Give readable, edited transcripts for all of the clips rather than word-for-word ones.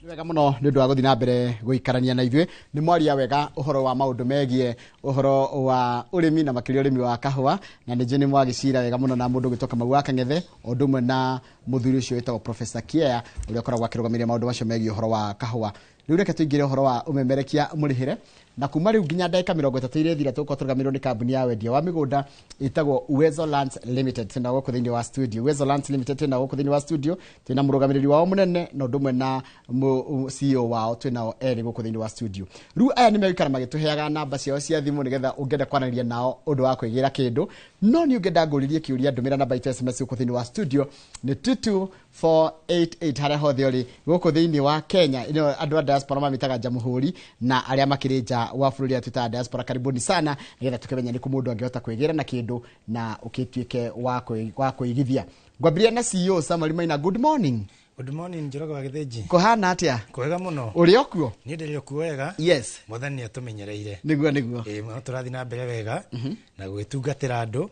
Wega muno nĩ ũndũ wa gũthiĩ na mbere gũikarania na ithuĩ nĩ mwaria wega ũhoro wa maũndũ megiĩ ũhoro wa ũrĩmi na makĩria ũrĩmi wa kahũa na nĩ nĩ mwagĩcira wega muno na mũndũ gwĩtwo Kamau wa Kang'ethe o ũndũ ũmwe na mũthuri ũcio wĩtagwo Professor Kiea ũrĩa ũkoragwo akĩrũgamĩrĩra maũndũ macio megiĩ ũhoro wa kahũa. Rĩu reke tũingĩre ũhoro wa ũmemerekia mũrĩhĩre na kuma rĩu nginya ndagĩka 30 iria thira tũgũkorwo tũrũgamĩrĩrwo nĩ kambuni ya wendia wa mĩgũnda ĩtagwo Uwezo Lands Limited tena gũkũ thĩinĩ wa studio. Uwezo Lands Limited tena gũkũ thĩinĩ wa studio tena mũrũgamĩrĩri wao mũnene na ũndũ ũmwe na CEO wao twĩnao erĩ gũkũ thĩinĩ wa studio. Rĩu aya nĩ megũikara magĩtũheaga namba ciao cia thimũ nĩgetha ũngĩenda kwaranĩria nao ũndũ wa kwĩgĩra kĩndũ no nĩ ũngĩenda ngũririe kĩũria ndũmĩra namba itu SMS gũkũ thĩinĩ wa studio nĩ 22488 harĩa hothe ũrĩ gũkũ thĩinĩ wa Kenya andũ a diaspora mamĩtaga jamhuri na arĩa makĩrĩ nja wa bũrũri ya twĩtaga diaspora karibuni sana nĩgetha tũkĩmenya nĩ kũ mũndũ angĩhota kwĩgĩra na kĩndũ na ũkĩtuĩke wa kũigithia. Ngwambĩrĩria na CEO Samuel Maina. Good morning. Good morning Njoroge wa Gĩthĩnji. Kũhana atĩa? Kwega muno. Ũrĩ okuo? Niĩ ndĩrĩ okuo wega. Yes. Mwathani atũmenyereire. Nĩguo. Mũno tũrathiĩ na mbere wega na gwĩtungatĩra andũ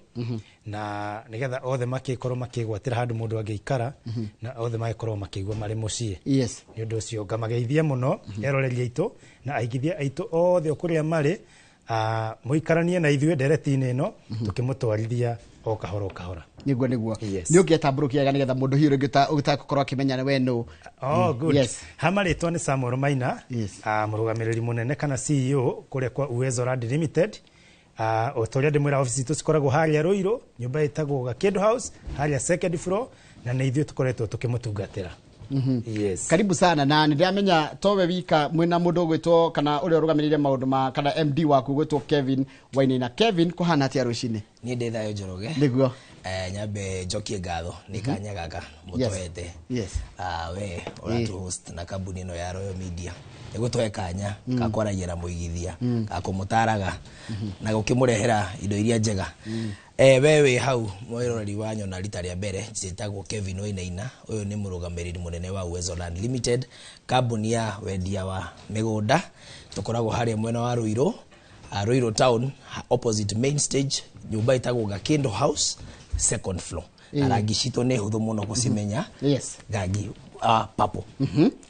na nĩgetha othe makĩkorwo makĩgwatĩra handũ mũndũ angĩikara na othe magĩkorwo makĩigua marĩ mũciĩ. Yes. Nĩ ũndũ ũcio ngamageithia mũno eroreria aitũ na aigithia aitũ othe kũrĩa marĩ mũikaranie na ithuĩ ndereti-inĩ ĩno tũkĩmũtwarithia o kahora kahora. Nĩguo. Nĩ ũngĩatambũrũkia wega nĩgetha mũndũ hiũ ũtagũkorwo akĩmenya we nũ. Oh good. Yes. Hamarĩtwo nĩ Samuel Maina. Yes. Mũrũgamĩrĩri mũnene kana CEO kũrĩa kwa Uwezo Land Limited. O tũrĩa ndĩmwĩra ofici itũ cikoragwo harĩa Rũirũ, nyũmba ĩtagwo Gakedo House harĩa second floor na nĩ ithuĩ tũkoretwo tũkĩmũtungatĩra. Yes. Karibu sana na nĩndĩramenya towe wika mwena mũndũ gwĩtwo kana ũrĩa ũrũgamĩrĩire maũndũ ma kana MD waku gwĩtwo Kevin Wainaina. Kevin kũhana atĩa rũcinĩ? Niĩ ndĩ thayo Njoroge. Nĩguo. Nyambe njokie ngatho nĩ kanya gaka mũtũhete. Yes. We ũratu host na kambuni ĩno ya Royal Media. Nĩgũtũhe kanya ka kwaragia na mũigithia ka kũmũtaraga na gũkĩmũrehera indo iria njega. We wĩ hau mwĩroreri wa nyona rita rĩa mbere njĩtagwo Kevin Wainaina. Ũyũ nĩ mũrũgamĩrĩri mũnene wa Uwezo Land Limited, kambuni ya wendia wa mĩgũnda. Tũkoragwo harĩa mwena wa Rũirũ, Rũirũ town opposite main stage, nyũmba ĩtagwo Gakedo House second floor. Rangi citũ nĩ hũthũ mũno gũcimenya. Yes. Rangi purple.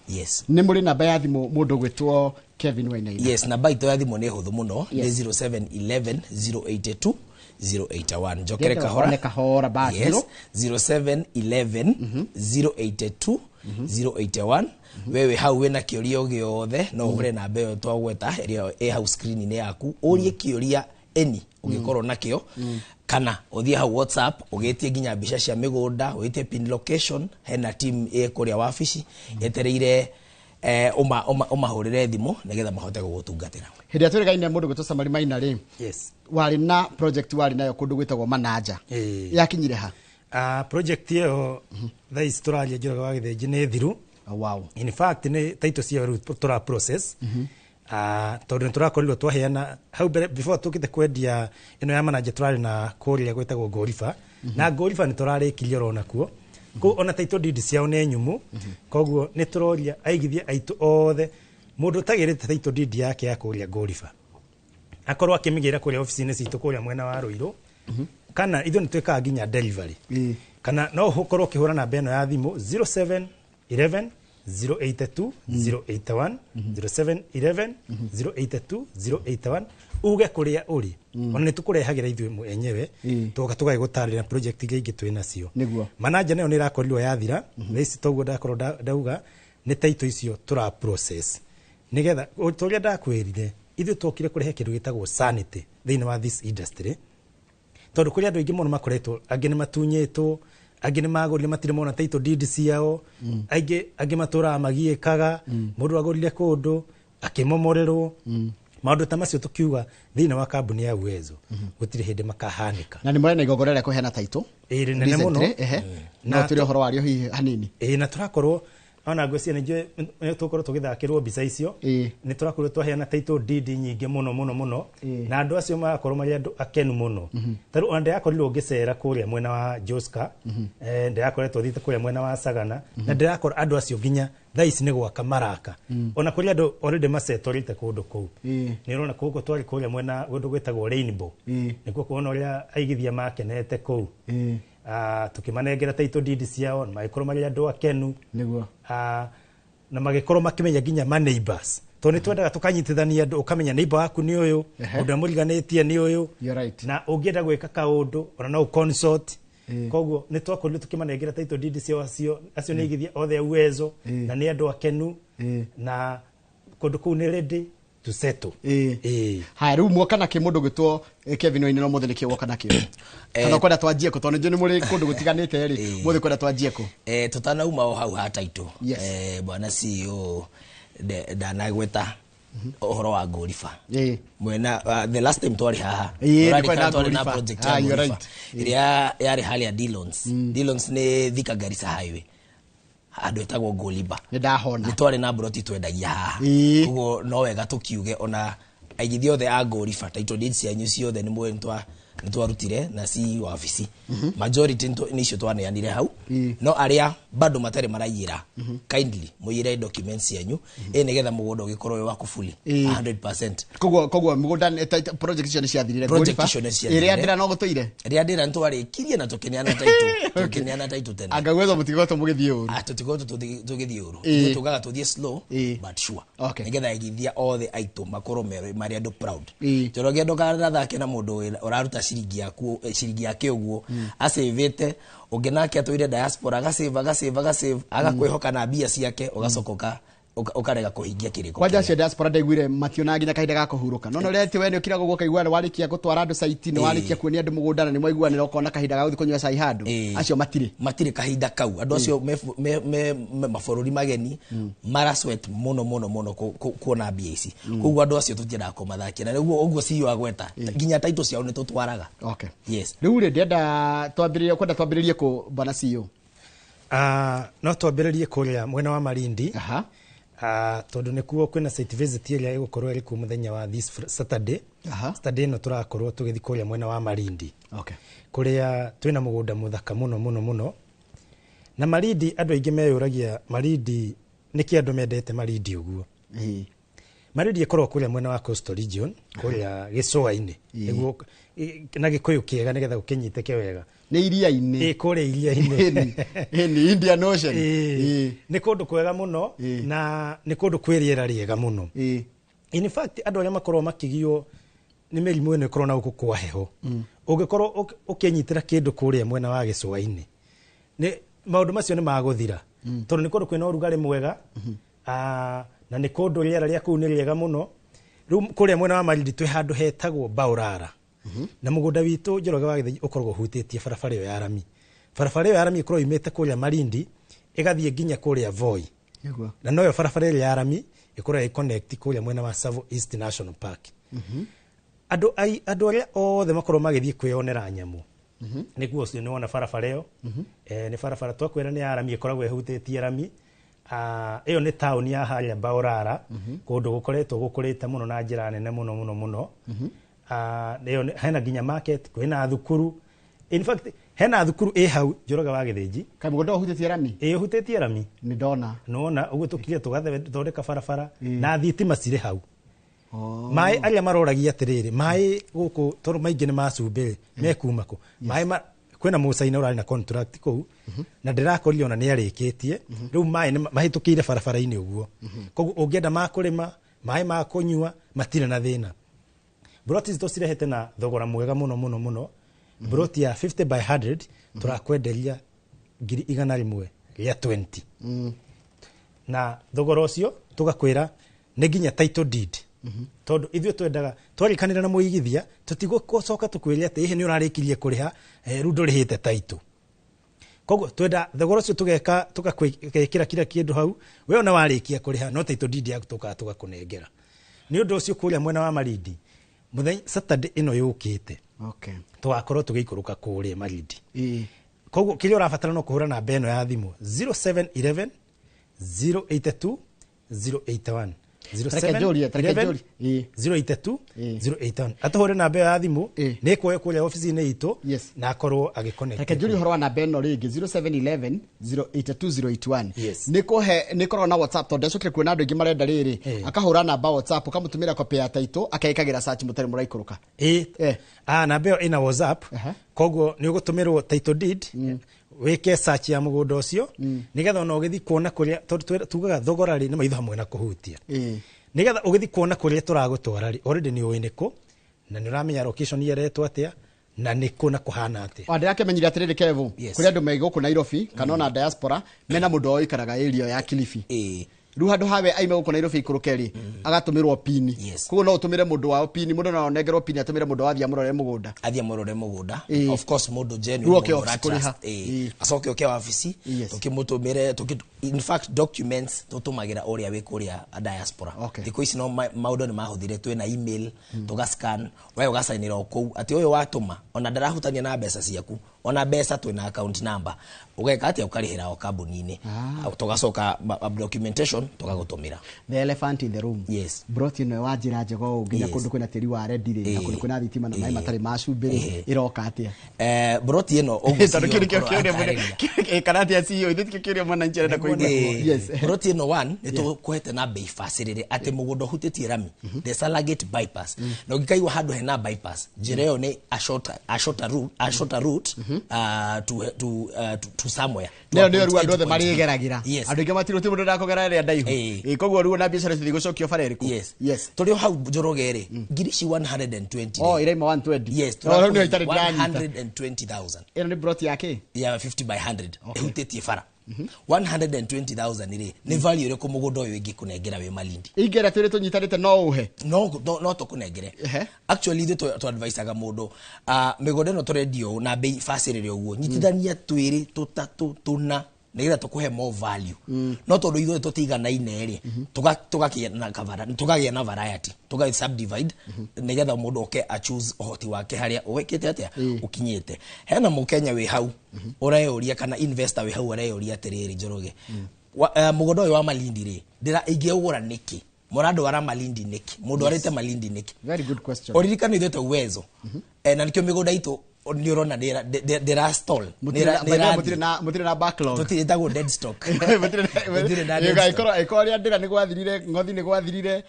Yes. Nĩ mũrĩ namba ya thimũ mũndũ gwĩtwo Kevin Wainaina? Yes, namba itũ ya thimũ nĩ hũthũ mũno nĩ 0711 082 081. Njokere kahora basi. Yes. 0711 082 081. Wewe hau wena kĩũria gĩothe no ũhure namba ĩyo twagweta ĩrĩa ĩ hau screen-inĩ yaku ũrie kĩũria eni ũngĩkorwo nakĩo kana ũthiĩ hau WhatsApp ũgĩtie nginya mbica cia mĩgũnda ũgĩtie pin location hena team kũrĩa wabici yetereire ũmahũrĩre thimũ nĩgetha mahote gũgũtungatĩra. Hĩndĩ atũrĩgaine mũndũ gwĩtwo Samuel Maina rĩ. Yes. Warĩ na project warĩ nayo kũndũ gwĩtagwo Mananja. Yakinyire ha? Project ĩyo thaa ici tũraria Njoroge wa Gĩthĩnji nĩ thiru. Wow. In fact nĩ taito cia tũra process. Tondũ tũrakorirwo twaheana hau before tũkĩte kwendia ĩno ya Mananja tũrarĩ na kũrĩa gwĩtagwo Ngoriba na Ngoriba nĩ tũrarĩkirie ona kuo. Ona taito deed ciao nĩ nyumu. Koguo nĩ tũroria aigithia aitũ othe mũndũ tagĩrĩte taito deed yake ya kũrĩa Ngoriba akorwo akĩmĩgĩra kũrĩa ofici-inĩ citũ kũrĩa mwena wa Rũirũ kana ithuĩ nĩ twĩkaga nginya delivery kana no ũkorwo ũkĩhũra namba ĩno ya thimũ 0711 082 081 0711 082 081 uge kũrĩa ũrĩ ona nĩ tũkũrehagĩra ithuĩ enyewe tũgoka tũgagĩgũtarĩra project iria ingĩ twĩ nacio. Mananja nayo nĩ irakorirwo yathira thaici toguo ndakorwo ndauga nĩ taito icio tũra process nĩgetha ũrĩa ndakwĩrire ithuĩ tũkire kũrehe kĩndũ gĩtagwo sanity thĩinĩ wa this industry tondũ kũrĩ andũ aingĩ mũno makoretwo angĩ nĩ matunyĩtwo angĩ nĩ magũrire matirĩ mona taito deed ciao angĩ matũraga magiĩkaga mũndũ agũrire kũndũ akĩmomorerwo maũndũ ta macio tũkiuga thĩinĩ wa kambuni ya Uwezo gũtirĩ hĩndĩ makahanĩka. Na nĩ mũrĩ na igongona rĩa kũheana taito nene mũno no tũrĩ ũhoro warĩo hihi hanini na tũrakorwo ona ngwĩciria nĩ tũkorwo tũgĩthakĩrwo mbica icio nĩ tũrakorwo twaheana taito deed nyingĩ mũno na andũ acio magakorwo marĩ andũ akenu mũno. Tarĩ ona ndĩrakorirwo ngĩcera kũrĩa mwena wa Joska ndĩrakoretwo thiĩte kũrĩa mwena wa Sagana na ndĩrakorwo andũ acio nginya thaa ici nĩ gwaka maraka ona kũrĩ andũ already macetorĩte kũndũ kũu. Nĩ ũrona kũu twarĩ kũrĩa mwena kũndũ gwĩtagwo Rainbow nĩkuo kuona ũrĩa aigithia makenete kũu. Tukimanengera taito deed ciao magĩkorwo marĩ andũ akenu. Nĩguo na magikorwo makimenya nginya ma neighbors to ni twendaga tukanyitithania andu ukamenya neighbor waku ni uyu undu amuriganetie ni uyu na ungienda gwika kaundu ona no consult koguo ni twakorirwo tukimanengera title deed acio ni igithia othe uwezo na ni andu akenu na kundu kuu ni ready to settle ha riu mwoka na kimundu gitwo Kevin Wainino muthe nikio woka nakio kana kwenda twanjie ko tondu ni muri kundu gutiganite ri muthe kwenda twanjie ko tutanauma o hau ha title bwana CEO ndanagweta ohoro wa Gorifa mwena the last time twari haha twari na project ya Gorifa iria yari hali ya D-loans ni Thika Garissa highway andu etagwo Goliba ndahona twari na broti twendagia haha ugo no wega tukiuge ona aigithio othe a Gorifa title deeds ya nyusi othe ni mwe ntwarutire na si wabici majority ni cio twaneanire hau no aria bado matare marayira kindly muyire documents yanyu nigetha mugunda ugikorwo wa kufuli 100%. Koguo mugunda project cio ni ciathirire Gorifa iria ndira no gutoire iria ndira ntwari kirie na tukineana title tena agagwezo mutigoto mugithie uru tutigoto tugithie uru tugaga tuthie slow but sure nigetha igithia othe aito makoro mari andu proud joroge ndoka thake na mundu uraruta shiringi yake uguo asevete ungenake atwire diaspora agasave agakwehoka na bia ciake ugacokoka ukarega kuhingia kiriko kwaja cia diaspora ndaiguire mationa nginya kahinda ga kuhuruka no reti we ni ukira gugo kaiguana warikia gutwara andu site ni warikia kuonia andu mugundana ni mwaiguana ukona kahinda ga guthi kunywa cai handu acio matire kahinda kau andu acio me maforori mageni mara sweat muno kuona bia ici koguo andu acio tutienda kumathakia na uguo CEO agweta nginya title ciao ni tutwaraga yes riu ri ndenda twambiririe ku bana CEO no twambiririe kuria mwena wa Malindi tondu nikuo kwina site visit iria igukorwo iri ku muthenya wa this Saturday Saturday no turakorwo tugithi kuria mwena wa Malindi kuria twina mugunda muthaka muno na Malindi andu aingi meyuragia Malindi niki andu mendete Malindi uguo Malindi ikorwo kuria mwena wa Coastal Region kuria Gicua-ini niguo na Gikuyu kiega nigetha ukinyiteke wega ni iria-ini kuria iria-ini ni Indian Ocean ni kundu kwega muno na ni kundu kwiriera riega muno in fact andu aria makorwo makigio ni merimu ino ikorwo na guku kwa heho ungikorwo ukinyitira kindu kuria mwena wa Gicua-ini ni maundu macio ni maguthira tondu ni kundu kwina urugari mwega na ni kundu riera ria kuu ni riega muno riu kuria mwena wa Malindi twi handu hetagwo Baurara na mugunda witu Njoroge wa Githii ukorwo hutitie barabara yo ya rami ikorwo imete kuria Malindi igathie nginya kuria Voi na noyo barabara ya rami ikorwo i connect kuria mwena wa Tsavo East National Park andu aria othe makorwo magithie kwionera nyamu niguo cio ni wona barabara yo ni barabara twakwira ni ya rami ikoragwo ihutitie rami iyo ni town ya haria Baurara kundu gukoretwo gukurite muno na njira nene muno leo hena ginya market kwina thukuru in fact hena thukuru hau Njoroge wa Githii kamugunda hutitie rami hutitie rami ni ndona nona uguo tukire tugathondeka barabara na thitima cire hau mai aria maroragia atiriri mai guku toru maingi ni macumbire mekumako mai kwina musaina urari na contract kou na ndirakorire ona ni arikitie riu mai ni mahitukire barabara-ini uguo koguo ungienda makurima mai ma kunyua matire na thina broti zito cirehete na thogora mwega muno broti ya 50 by 100 turakwenderia 100 ya 20 na thogora ucio tugakwira ni nginya title deed tondu ithio twendaga twarikanira na muigithia tutigũcoka tukwiria ati ihe ni urarikirie kuriha riu ndurihite title koguo twenda thogora ucio tugekira kila kindu hau we ona warikia kuriha no title deed yaku tugakunengera ni undu ucio kuria mwena wa Malindi muthenya Saturday ino yukite twakorwo tugiikuruka kuria Malindi koguo kile urabatara no kuhura na beno ya thimu 0711 082 081 082 atuhure na mbeo ya thimu ni kuoya kuria ofisi-ini itu na akorwo agiconnect reke njuri horo na beno ringi 0711 082 ni korwo na WhatsApp tondu ndacukire kuona andu ingi marenda riri akahura namba WhatsApp ukamutumira copy ya title akaikagira search mutari muraikuruka na mbeo ina WhatsApp koguo ni ugutumirwo title deed weke search ya mugunda ucio nigetha ona ugithi kuona kuria tugaga thogora ri ni maitho hamwe na kuhutia nigetha ugithi kuona kuria turagutwara ri already ni uiniko na ni uramenya location yeretwo atia na niko na kuhana atia wande yake menyira atiriri Kevo kuria andu maigo ku Nairobi kana ona diaspora mena mundu oikaraga area ya Kilifi riu handu hawe aime guku Nairobi ikurukeri agatumirwo pini kugo no utumire mundu wa pini mundu no onengerwo pini atumire mundu wa thia murore mugunda of course mundu genuine acoke oke wabici tukimutumire in fact documents tutumagira uria wi kuria diaspora thiko ici no maundu ni mahuthire twina email tugascan wewe ugasainira oku ati uyu watuma ona ndarahutania na mbeca ciaku ona mbeca twina account number ugeka ati ukarihira o kambuni-ini tugacoka documentation tugagutumira the elephant in the room brought in wa njira njego nginya kundu kwina tiri wa redire na kundu kwina thitima na mai matari macumbiri iroka atia brought ino ogu kanatia CEO ithikio kirio mwana njere na kuigwa brought ino one nitukuhete na bei facility ati mugundo hutitie rami the Salagate bypass na ugikaigwa handu hena bypass njira yo ni a shorter route to somewhere no ruwa ndothe mari geragira andu ingi matiruti mundu ndakogera ria ndaihu koguo ruo na biacara cithi gucokio fareriku turi hau njorogere ngirici 120 iraima 120 yes no no itari 120,000 ino ni brought yake 50 by 100 ehutitie fara 120,000 ire ni value ire ku mugundo uyu ingi kunengera we Malindi ingera twire tunyitanite no uhe no tukunengere actually ithe to advise aga mundu migode no turendio na bei facility uguo nyitithania twiri tutatu tuna nigetha tukuhe more value no tondu ithuĩ tũtiganaine ri tukagia na variety tuga subdivide nigetha mundu oke a choose ohoti wake haria wekete atia ukinyete hena mukenya we hau ureyuria kana investor we hau ureyuria atiriri Njoroge mugondo uyu wa Malindi ri ndira ingiugura niki murado wara Malindi niki mundu arite Malindi niki very good question oririkana ithuĩ uwezo na nikio migoda itu ni urona ndira stall mutire na backlog tutitago dead stock mutire na ikoria ndira ni gwathirire ngothi ni gwathirire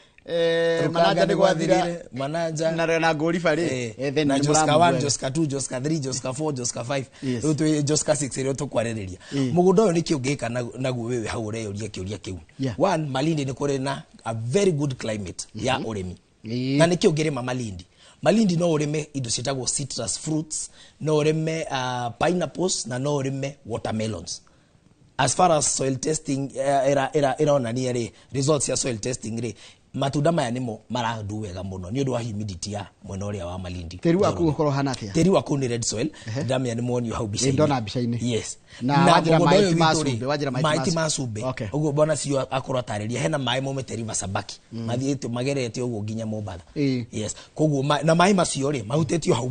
manager ni gwathirire manager na gorifa ri then ni Joska 1 Joska 2 Joska 3 Joska 4 Joska 5 rutu Joska 6 ri tukwaririria mugundo uyu ni kiungika naguo wewe hau ureyuria kiuria kiu one Malindi ni kuri na a very good climate ya urimi na ni kiungirima Malindi no urime indo cietagwo citrus fruits no urime pineapples na no urime watermelons as far as soil testing era onania ri results ya soil testing ri matunda maya nimo marandu wega muno ni undu wa humidity ya mwena uria wa Malindi teri waku ukorwo hana atia teri waku ni red soil ndamya ni mwoni hau bica ndona bica-ini yes na wajira maiti masube uguo bona cio akorwo tariria hena mai momete river Sabaki mathiete magerete uguo nginya Mombasa yes koguo na mai macio ri mahutetio hau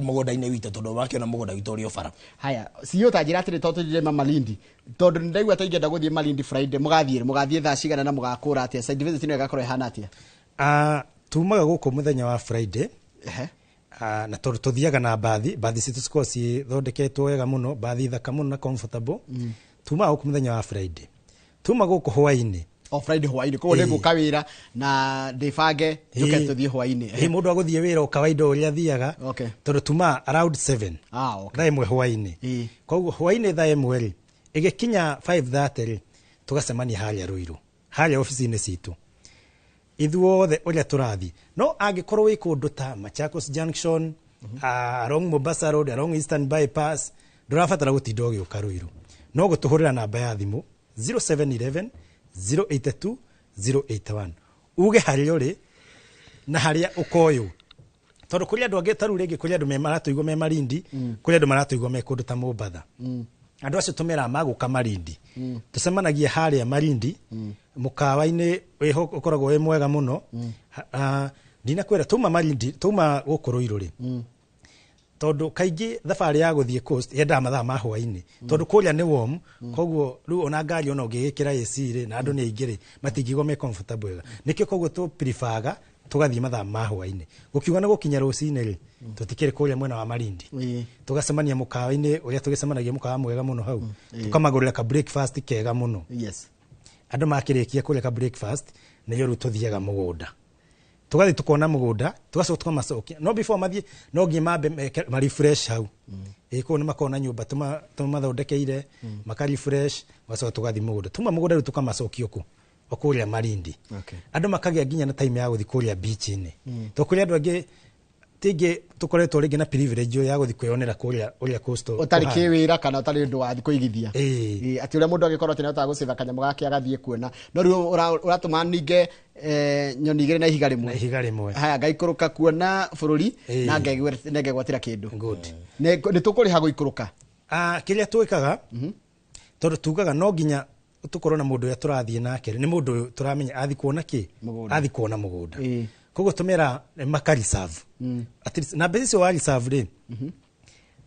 mugonda-ini witu tondu wakiona mugonda witu uri ofara haya CEO tajira atiri totujire Malindi tondu ndaigua taingenda guthie Malindi Friday mugathie thaa cigana na mugakura atia side visit ino igakorwo ihana atia tumaga guku muthenya wa Friday na tondu tuthiaga na bathi citu cikorwo cithondeketwo wega muno bathi thaka muno na comfortable tumaga guku muthenya wa Friday tuma guku hwaini Friday hwaini koguo ni guka wira na ndibange njuke tuthie hwaini mundu aguthie wira kawaida uria thiaga tondu tuma around 7 thaa imwe hwaini koguo hwaini thaa imwe ri igikinya 5:30 ri tugacemania haria Ruiru haria ofisi-ini citu ithuothe uria turathi no angikorwo wi kundu ta Machakos Junction along Mombasa Road along Eastern Bypass ndurabatara gutinda ugiuka Ruiru no gutuhurira namba ya thimu 0711 082 081 uge haria uri na haria ukoyo tondu kuri andu angi taru ringi kuri andu maratuigwo me Malindi kuri andu maratuigwo me kundu ta Mombasa andu acio tumera maguka Malindi tucemanagia haria Malindi mukawa-ini weho ukoragwo we mwega muno ndina kwera tuma Malindi tuma guku Ruiru ri tondu kaingi thabari ya guthie coast yenda mathaa ma hwaini tondu kuria ni warm koguo ru ona ngari ona ungigikira AC ri na andu ni aingi ri matingigo me comfortable wega nikio koguo tu preferga tugathie mathaa ma hwaini gukiuga na gukinya rucini ri tutikire kuria mwena wa Malindi tugacemania mukawa-ini uria tugicemanagia mukawa mwega muno hau tukamagurira ka breakfast kega muno andu makirikia kuria ka breakfast niyo ru tuthiaga mugunda tugathi tukona mugunda tugacoka tukamacokia no before mathie no ngimambe ma refresh hau ko ni makona nyumba tumathondekeire maka refresh gacoka tugathi mugunda tuma mugunda ru tukamacokia ku okuria Malindi andu makagia nginya na time ya guthi kuria beach ini to kuria andu angi tingi tukoretwo ringi na privilege ya guthi kwionera kuria uria coastal utari kiwira kana utari ndu wathi kuigithia ati uria mundu agikorwo ati nota gucitha kanyamo gake agathie kuona no riu uratuma ninge nyoni igire na ihiga rimwe haya ngaikuruka kuona bururi na ngege gwatira kindu ni tukuriha guikuruka kiria twikaga tondu tugaga no nginya tukorwo na mundu ya turathie nake ni mundu turamenya athi kuona ki athi kuona mugunda kogo tumera makari serve at least na base wa reserve ri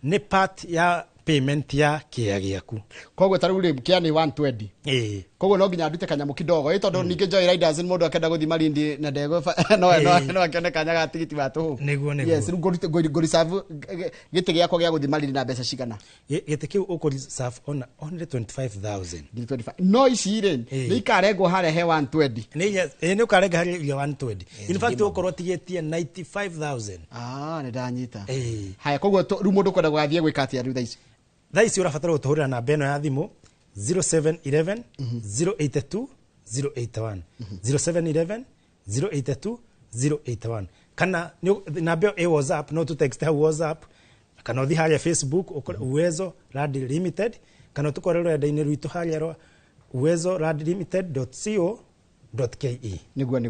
ni part ya payment ya kia giaku kogo taru ri kia ni 120 kogo no nginya ndute kanyamo kidogo itondo ninge Joy Riders ni mundu akenda guthi Malindi na ndego no akenda kanyaga tigiti wa tu yes go reserve gite giako gia guthi Malindi na mbeca cigana gite kiu uko reserve on only 25,000 no icire ni ikarengwo hare he 120 ni ukarega hare 120 in fact ukorwo tigetie 95,000 ni ndanyita haya kogo ru mundu kwenda gwathie gwikati ya ru thaici thaisi urabatara gutuhurira na beno ya thimu 0711 082 081 0711 082 081 kana nambeo e WhatsApp no tu text ha WhatsApp kana uthi haria Facebook Uwezo Radio Limited kana tukorero enda-ini rwitu haria ro uwezolimited.co.ke niguo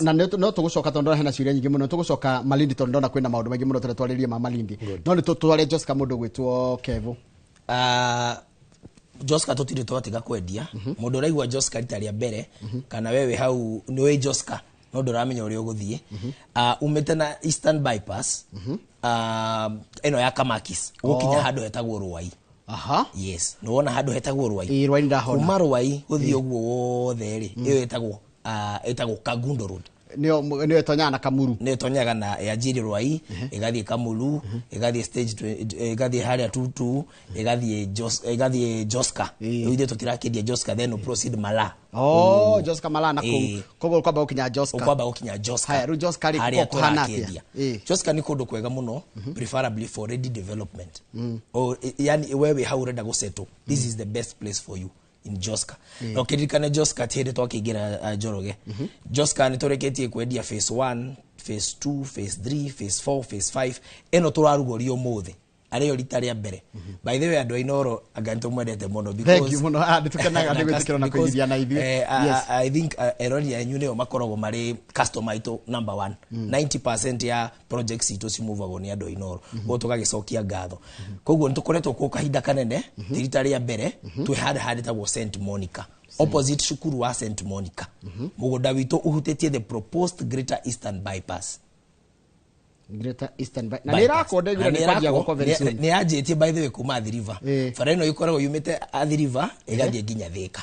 na no tugucoka tondu hena ciuria nyingi muno tugucoka Malindi tondu ndona kwina maundu maingi muno twaririe ma Malindi no ni tutware Josca mundu gwitwo Kevo Josca tutire twatiga kwendia mundu raigwa Josca ritaria mbere kana wewe hau ni we Josca no nduramenya uri uguthie umete na Eastern Bypass eno ya Kamakis ukinya handu hetagwo Ruai yes no wona handu hetagwo Ruai Ruai ndahona kuma Ruai guthie uguo wothe ri iyo etagwo Kagundo Road nio etonya na Kamuru nio etonyaga na yajiri Ruai igathie Kamuru igathie stage igathie haria tutu igathie Josca ithie tutirakendia Josca then proceed Mala Josca Mala na kogo kwamba ukinya Josca haya ru Josca ri kuhana atia Josca ni kundu kwega muno preferably for ready development yani wewe how urenda gusettle this is the best place for you in Josca no kirikana Josca tire twakigira Njoroge Josca ni toreketie kwendia phase 1 phase 2 phase 3 phase 4 phase 5 eno turarugorio muthe ariyo ritaria mbere by the way andu ainoro aganto mwendete muno because thank you muno nditukenaga ndigwitikira na kuigithia na ithuĩ yes I think eroni ya nyune o makoragwo mari customer ito number 1 90% ya projects ito cimovagwo ni andu ainoro go tugagicokia ngatho koguo nitukoretwo ku kahinda kanene ritaria mbere twi hande tagwo St Monica opposite shukuru wa St Monica mugunda witu uhutetie the proposed Greater Eastern Bypass na nira konde gure ni kwajia goko very soon ni ajetie by the way kuma Athi River fareno ikoragwo yumite Athi River igathie nginya Thika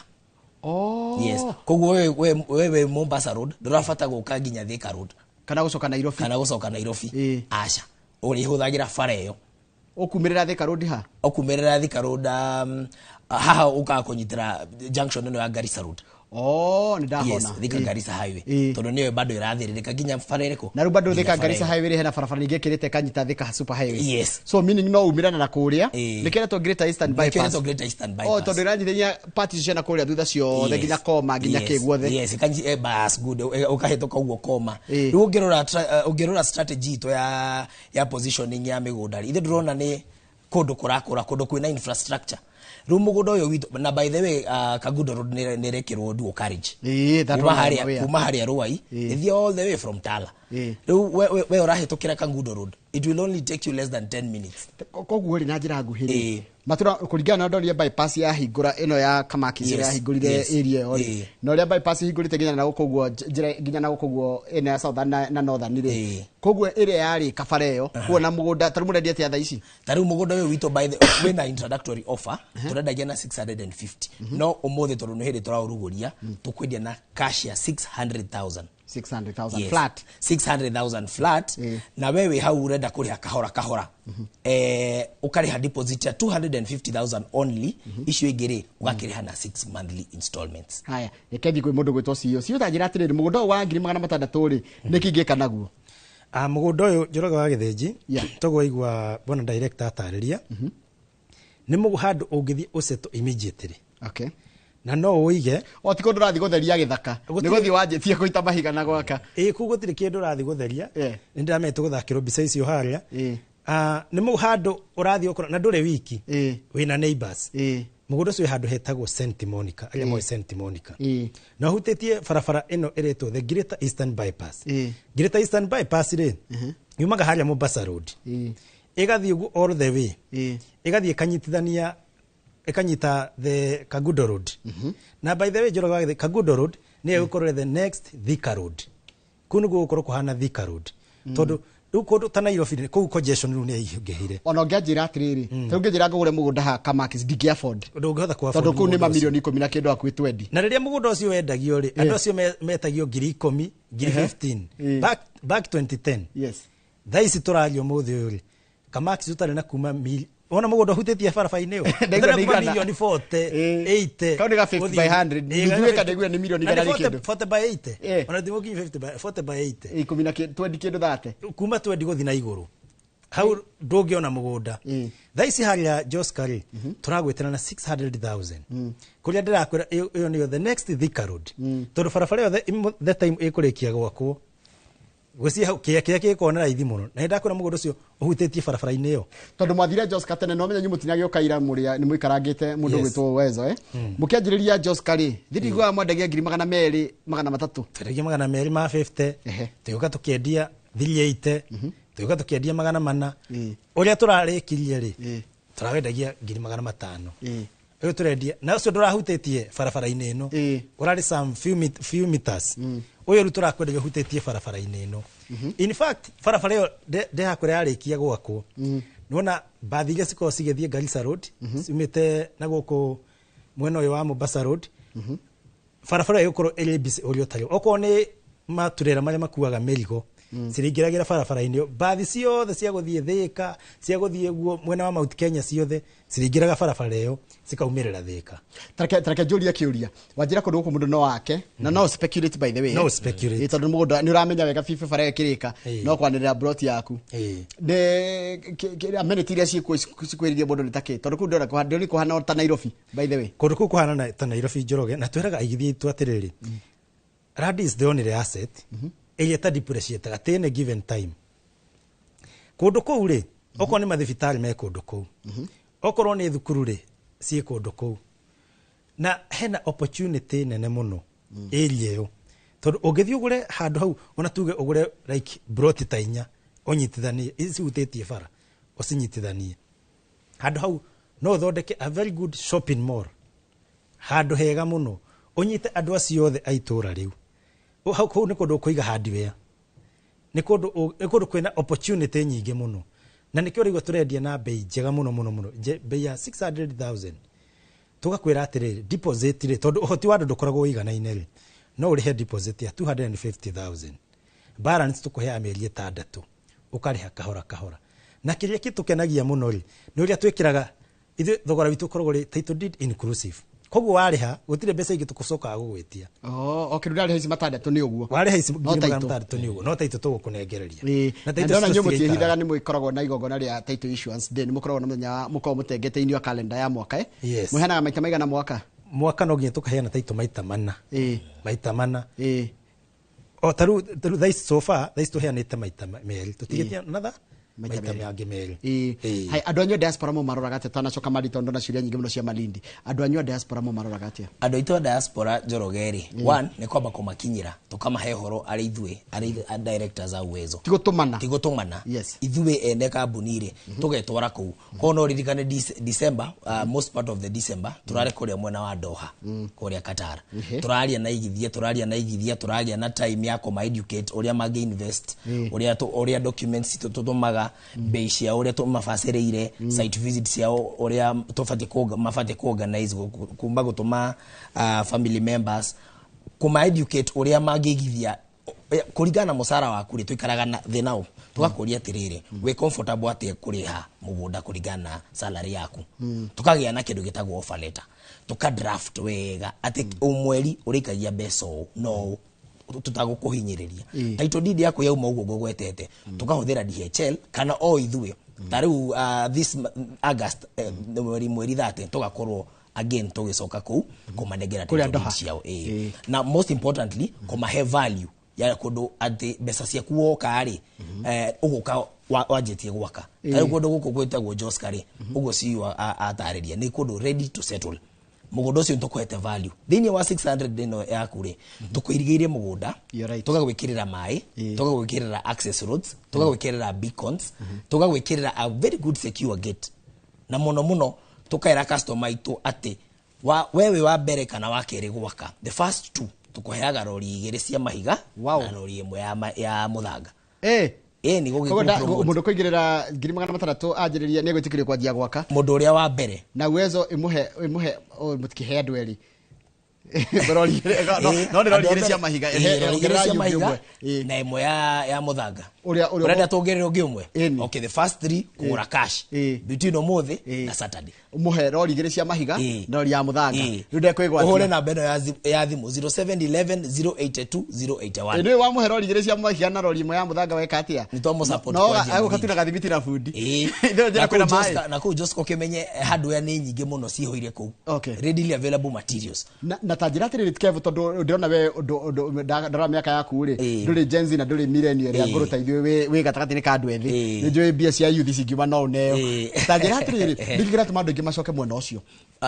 yes koguo wewe Mombasa Road ndurafata guka nginya Thika Road kana gucoka Nairobi acha uri huthagira fara iyo ukumirira Thika Road haha ukakunyitira junction ino ya Garissa Road ni ndahona yes Thika Garissa highway tondu niyo bado irathiririka nginya farereko na bado Thika Garissa highway hena farafara ninge kirite kanyita Thika super highway yes so meaning no umirana na kuria nikireto Greater Eastern Bypass tondu iranyithia partition na kuria thutha cio nginya Koma nginya Kiguothe yes kanji bas good ukahetoka uguo Koma riu ungirora strategy to ya positioning ya migundari ithe ndurona ni kundu kurakura kundu kwina infrastructure rumugudo yo witu na by the way Kagundo Road ni rekirwo dual carriage kuma haria Ruai ithi all the way from Tala we urahitukira Kagundo Road it will only take you less than 10 minutes koguo ri na njira nguhiri matura kuringana na ndoria bypass ya hingura ino ya Kamakis ya hingurire area ori no ria bypass hingurite nginya na gukoguo njira nginya na gukoguo ina ya southern na northern ri koguo area yari kafareyo kuona mugunda taru murendia tia thaa ici taru mugunda yo wito by the way na introductory offer turendagia na 650 no umuthe tondu ni hindi turaruguria tukwendia na cash ya 600,000 600,000 flat 600,000 flat na wewe hau urenda kuriha kahora kahora ukariha deposit ya 250,000 only icio igiri ugakiriha na 6 monthly installments. Haya rekethi kwi mundu gwitwo cio ta njira atiriri mugundo wa 600,000 ri nikingika naguo mugundo uyu Njoroge wa Githinji togwa igwa bona director atariria ni muguhando ungithi useto immediately. Okay. Na no uige o ti kundu rathi gutheria githaka ni guthi wanjitie kuita mahiga na gwaka ku gutire kindu rathi gutheria ni ndirametu guthakirwo mbica icio haria ni muguhando urathi ukora na ndure wiki wina neighbors mugundo ucio handu hetagwo St Monica aria mo St Monica na hutetie barabara ino iretwo the Greater Eastern Bypass. Greater Eastern Bypass ri yumaga haria Mombasa Road igathi ugu all the way igathi kanyitithania ikanyita the Kagudo Road. Na by the way Njoroge wa Githinji Kagudo Road ni gukorwo the next Thika Road kunu gukorwo kuhana Thika Road tondu riu kundu ta Nairobi kuu congestion riu ni ihingihire ona ngianjira atiriri tu ngianjira ngugure mugunda ha Kamakis ndingi afford ndungihotha ku afford tondu kuu ni mamilioni 10 na kindu akwi 20 na riria mugunda ucio wendagio ri andu acio metagio 10,000 15 back 2010 yes thaisi turario muthi uyu ri Kamakis utari na kuma ona mugondo hutetie barabara-ini yo ndega milioni 40 80 kauni ga 50 by 100 ndigwe kadegwe ni milioni gana kindu 40 by 80 ona ndimo ki 50 by 40 by 80 10 na 20 kindu thate kuma 20 guthi na iguru hau ndungiona mugunda thaisi haria Joskari turagwetera na 600,000 kuria ndirakwira iyo niyo the next Thika Road tondu barabara yo the time ikurikia gwakwo gwesi hau kia kikona raithi muno na ndakwira mugondo ucio uhutetie barabara-ini yo tondu mwathire Joska tene no menya nyumutinagi ukaira muria ni muikarangite mundu gwitwo Wezo mukianjiriria Joska ri thitigwa mwendagia 200 300 teregia 200 ma 50 tuka tukiendia 380 tuka tukiendia 400 uria turarikirie ri turawendagia 500 uyu turendia na ucio ndurahutetie barabara-ini ino urari some few meters uyu ru turakwendagia hutetie barabara-ini ino in fact barabara yo ndehakwira yarikia gwakwo nona bathi iria cikorwo cigithie Garissa Road ciumite na guku mwena uyu wa Mombasa Road barabara yo gukorwo iri busy uri utari okorwo ni maturera maria makuaga merigo ciringiragira barabara-ini bathi ciothe cia guthie Thika cia guthie guo mwena wa Mount Kenya ciothe ciringiraga barabara iyo cikaumirira Thika. Tareke juria kiuria wanjira kundu guku mundu no wake na no speculate by the way no speculate tondu mundu ni uramenya wega fifi bara ikirika no kwanirira broti yaku de amenity iria cikwiririe mundu ni take tondu kundu ndora kuhana ta Nairobi by the way kundu kuku kuhana ta Nairobi Njoroge na twiraga aigithie tu atiriri rand is the only asset iria ta depreciate at any given time kundu kou ri okorwo ni mathibitari me kundu kou okorwo ni thukuru ri cie kundu kou na hena opportunity nene muno area yo tondu ungithi ugure handu hau ona tuge ugure like broti ta 4 onyitithanie ici utetie bara ucinyitithanie handu hau no thondeke a very good shopping mall handu hega muno onyite andu acio othe aitura riu hau kou ni kundu kuiga hardware ni kundu kwina opportunity nyingi muno na nikio rigo turendia na bei njega muno bei ya 600,000 tugakwira atiriri deposit ri tondu uhoti wa ndu koragwo igana-ine ri no urihe deposit ya 250,000 balance tukuhea mieri 6 ukariha kahora kahora na kiria kitukenagia muno ri ni uria twikiraga ithu thogora witu koragwo ri title deed inclusive koguo wariha gutire mbeca ingi tukucoka gugwitia okay ndari hici matandatu ni uguo wariha hici matandatu ni uguo no title tugukunengereria na title na nyomo tiehithaga ni muikoragwo na igongona ria title issuance day ni mukoragwo na muthenya mukorwo mutengete inyo calendar ya mwaka muheanaga maita maigana mwaka no nginya tukaheana title maita mana o taru thaici so far thaici tuheanite maita meri tutigetia natha maita yangi meri hai andu anyu diaspora mo maroraga te tanacoka maritondo na ciria nyingi muno cia Malindi andu anyu diaspora mo maroraga atia andu itu diaspora Njorogeri one ni kwamba kumakinyira tukamahe horo ari ithue ari directors a Uwezo tigotumana ithue ene kambuni ri tugetwara ku kono ririkane December most part of the December turare kuria mwena wa Doha kuria Qatar turaria na igithia turagia na time ya koma educate uria magi invest uria documents tutumaga bei cia uria tumabaciriire site visits ciao uria mafate ku organize kumba gutuma family members kuma educate uria magigithia kuringana musara waku ri tuikaraga na thina u tugakuria atiriri we comfortable atia kuriha mugunda kuringana salary yaku tukagia na kindu gitagwo offer letter tuka draft wega ati umweri urikagia mbeca no tutagukuhinyiriria title deed yako yauma uguo gogwetete tukahuthira DHL kana o ithuĩ tariu this August mweri 30 tugakorwo again tugicoka kuu kumanegera title ciao na most importantly kumahe value ya kundu ati mbeca ciaku woka ri uguka wajetie gwaka tariu kundu guku gwetagwo Joskari uguo ciwa atariria ni kundu ready to settle mugunda ucio tukwete value thini wa 600 deno yaku ri tukuirigiire mugunda tugagwikirira mai tugagwikirira access roads tugagwikirira beacons tugagwikirira a very good secure gate na muno tukaira customer itu ati wewe wa mbere kana wa keri gwaka the first two tukuheaga rori igiri cia mahiga na rori imwe ya muthanga ni gugikuru mundu kuigirira 600 anjiriria ni gwitikirio kwa njia gwaka mundu uria wa mbere na uwezo imuhe mutikihe andu eri rori no ni rori igiri cia mahiga na imwe ya muthanga urenda tuongerere ungi umwe okay the first three kura cash between omothi na Saturday umuhe rori igiri cia mahiga na rori ya muthanga nde kwigwatia uhore na beno ya thimu 0711082081 ni wa muhe rori igiri cia mahiga na rori imwe ya muthanga weka atia ni tomo support no agukatuna gathimiti na fundi ndio njira kwina mai na ku just kokemenye hardware ni nyingi muno cihoire ku readily available materials na tajira atiriri Kevo tondu ndirona we ndara miaka yaku ri nduri Gen Z na nduri millennial ya ngoro taithio we gatakati ka andu ethi ni njui bia cia youth cingiuma no neo tajira atiriri ndigira tuma andu ingi macoke mwena ucio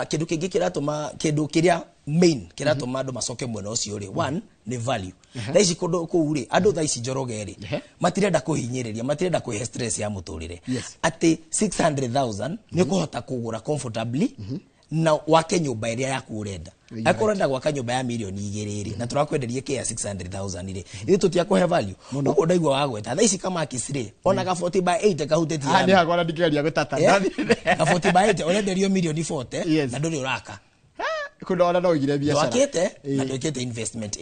kindu kingi kiratuma kindu kiria main kiratuma andu macoke mwena ucio ri one ni value thaici kundu ku ri andu thaici njoroge ri matirenda kuhinyiriria matirenda kuhe stress ya muturire ati 600,000 ni kuhota kugura comfortably na wake nyumba iria yaku urenda akorenda gwaka nyumba ya milioni 2 na turakwenderie kia 600,000 ri ithu tutiakuhe value uko ndaigwa wagweta thaici kama akisire ona ga 40/8 kahutetie ni hakora ndikeria gutata ga 40/8 urenderio milioni 40 na nduri uraka kuna ona no igire biashara wakete na ndokete investment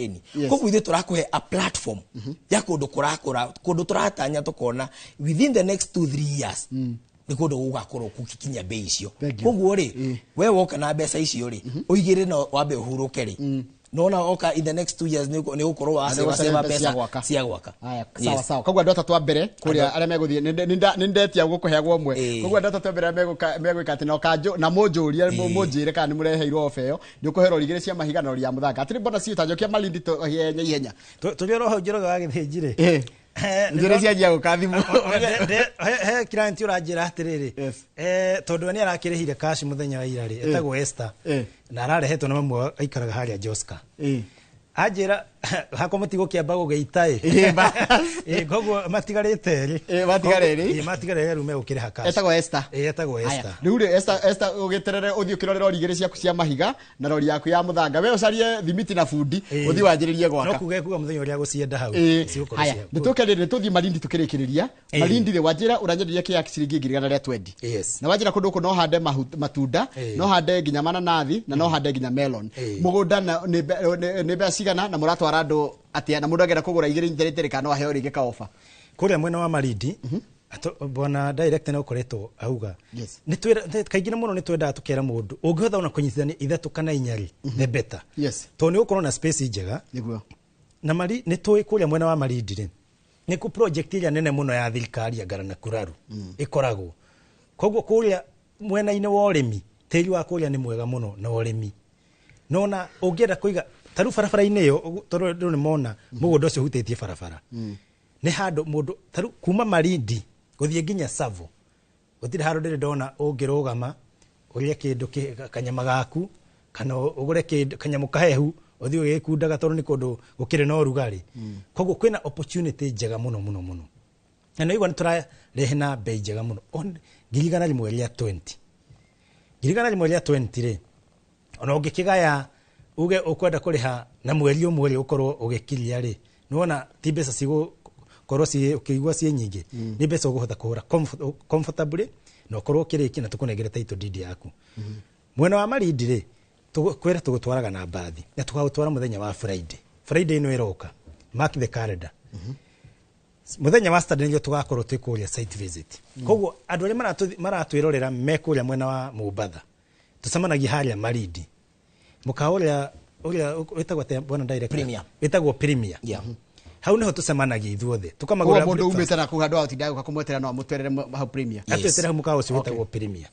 koguo ithu turakuhe a platform ya kundu kurakura kundu turatanya tukona within the next 2-3 years ni kundu gugakorwo kukikinya bei icio koguo ri we woka na mbeca icio ri uigire no wambe uhuruke ri nona oka in the next 2 years ni gukorwo waseva pesa cia gwaka haya sawa koguo andu atatu ambere kuria aria meguthie ni ndetia gukuheagwo umwe koguo andu atatu ambere megwika ati no kanjo na munjuria munjire kana ni mureheirwo ofeo ni ukuhero rigire cia mahiga na ya muthanga atiri mbona ci utanjokia malindi to ihenya tuli ro hau jiroga wagithijire njire cia njia gukathimu he client uranjira atiriri tondu ni arakirihire cash muthenya wa ira ri etagwo Esther na ararehetwo na mamu aikaraga haria Joska ajira hako mutigo kiamba gugeita gogo matigarite ri matigarire rume ukire haka etagwo Esther etagwo Esther riu ri Esther ugiterere uthio kirore rori igiri ciaku cia mahiga na rori yaku ya muthanga we ucarie thimiti na fundi uthi wanjiririe gwaka no kuge kuga muthenya uria gucienda hau haya nitukendeire tuthi malindi tukirikiriria malindi ri wanjira uranyenderia kia ciringi 120 na wanjira kundu ku no hande matunda no hande nginya mananathi na no hande nginya melon mugunda ni be cigana na muratwara andu atia na mundu agera kugura igiri njerete kana aheo ringi ka offer kuria mwena wa Malindi bona director na ukoretwo auga ni twira kaingina muno ni twenda tukera mundu ungihotha ona kunyitithania ithatu kana inyari the better to ni ukorwo na space njega niguo na mari ni twi kuria mwena wa Malindi ri ni ku project iria nene muno ya thirikari ya Garana Kuraru ikoragwo koguo kuria mwena ine wa urimi tiri wa kuria ni mwega muno na urimi nona ungienda kuiga taru barabara ine yo toru ni mona mugunda ucio hutĩtie barabara ni handu mundu taru kuma Malindi guthie nginya Savo gutire handu ndiri ndona ungirugama urie kindu kanyama gaku kana ugure kindu kanyamu kahehu uthie ugikundaga toru ni kundu gukire no rugari koguo kwina opportunity njega muno na no igwa niturarehe na bei njega muno ngirigana rimwe ria 20 ri ona ungikigaya uge ukwenda kuriha na mweri umwe ukorwo ugikiria ri nona ti mbeca cigo korwo ci ukigwa ci nyingi ni mbeca uguhota kuhura comfortably na ukorwo kiriki na tukunegere title deed yaku mwena wa Malindi ri kwera tugutwaraga na bathi na tukagutwara muthenya wa Friday ino iroka mark the calendar muthenya wa Saturday ndio tugakorwo twikuria site visit koguo andu ari maratwirorera mekuria mwena wa Mombatha tucemanagia haria Marindi mukaoria wetagwo bwana director wetagwo Premier hau niho tucemanagia ithuothe tukamagura mundu umite na kuhandu autinda guka kumwetera no mutwerere hau Premier atwetera mukao ucio wetagwo Premier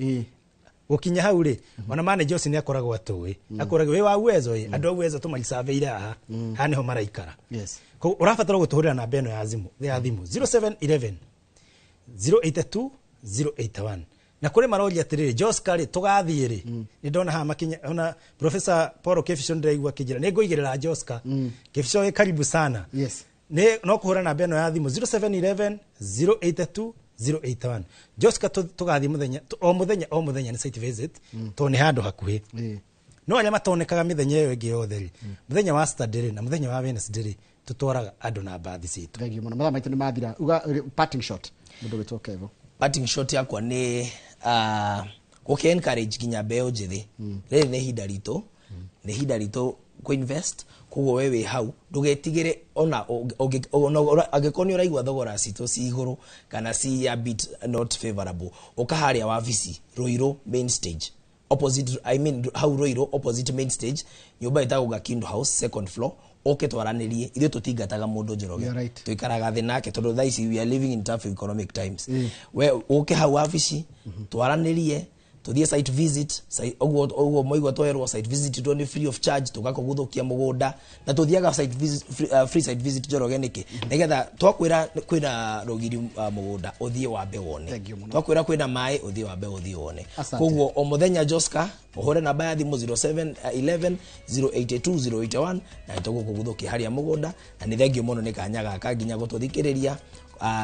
gukinya hau ri ona manager ucio ni akoragwo atui akoragwo we wa uwezo andu uwezo tumalisaveira aha haniho maraikara ko urafatara gutuhurira na beno ya thimu 0711 082 081 na kuri maroria atiriri Joska tugathie ri ni ndona ha makinya ona Professor Paul Kefisho ndiraigua kijira ni ngoigirira Joska Kefisho karibu sana ni no kuhura na beno ya thimu 0711 082 081 Joska tugathie muthenya o muthenya ni site visit to ni handu hakuhi no anya matonekaga mithenya iyo ingi yothe muthenya wa Saturday na muthenya wa Wednesday tutwaraga andu na bathi citu thank you muno matha maitu ni mathira uga parting shot mundu gitoka evo parting shot yakwa ni okay encourage ginya beo jithi riri ni hinda rito ku invest kugo wewe hau ndugetigire ona agikoni uraigwa thogora cito ci iguru kana ci a bit not favorable ukaharia wabici Ruiru main stage opposite hau Ruiru opposite main stage nyumba itago Gakindu House second floor twaranirie ithu tutingataga mundu Njoroge tuikaraga thi nake tondu thaici we are living in tough economic times we hau wabici twaranirie tuthie site visit ogwo moigwa twerwo site visit to ni free of charge tugakoguthukia mugunda na tuthiaga site visit free site visit Njoroge niki nigetha twakwira kwina rugiri mugunda uthie wambe wone twakwira kwina mai uthie wambe uthie wone koguo o muthenya Joska uhore namba ya thimu 0711 082 081 na tugukuguthukia haria mugunda na ni thengio muno ni kanyaga ka ginya gututhikiriria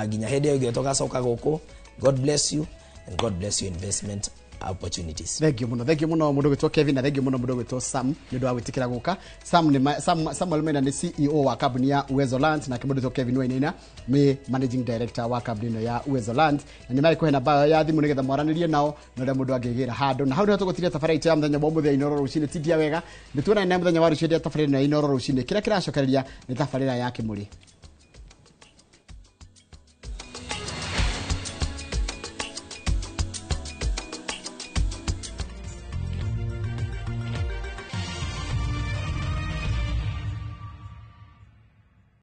ginya hende yo tugacoka guku. God bless you and God bless your investment opportunities. Thank you muno mundu gitwa Kevin na thank you muno mundu gitwa Sam nindu wa gwitikira guka. Sam Almeida ni CEO wa company ya Uwezo Land na mundu gitwa Kevin Wainaina me managing director wa company ya Uwezo Land na nimari kuhena ba ya thimu nigetha mwaranirie nao na nda mundu angigira handu na hau ni tugutiria tafaraiti ya muthenya wa muthenya inoro rucine tidia wega nituona na muthenya wa rucine tafaraiti na inoro rucine kira kiracokereria ni tafarira ya Kimuri.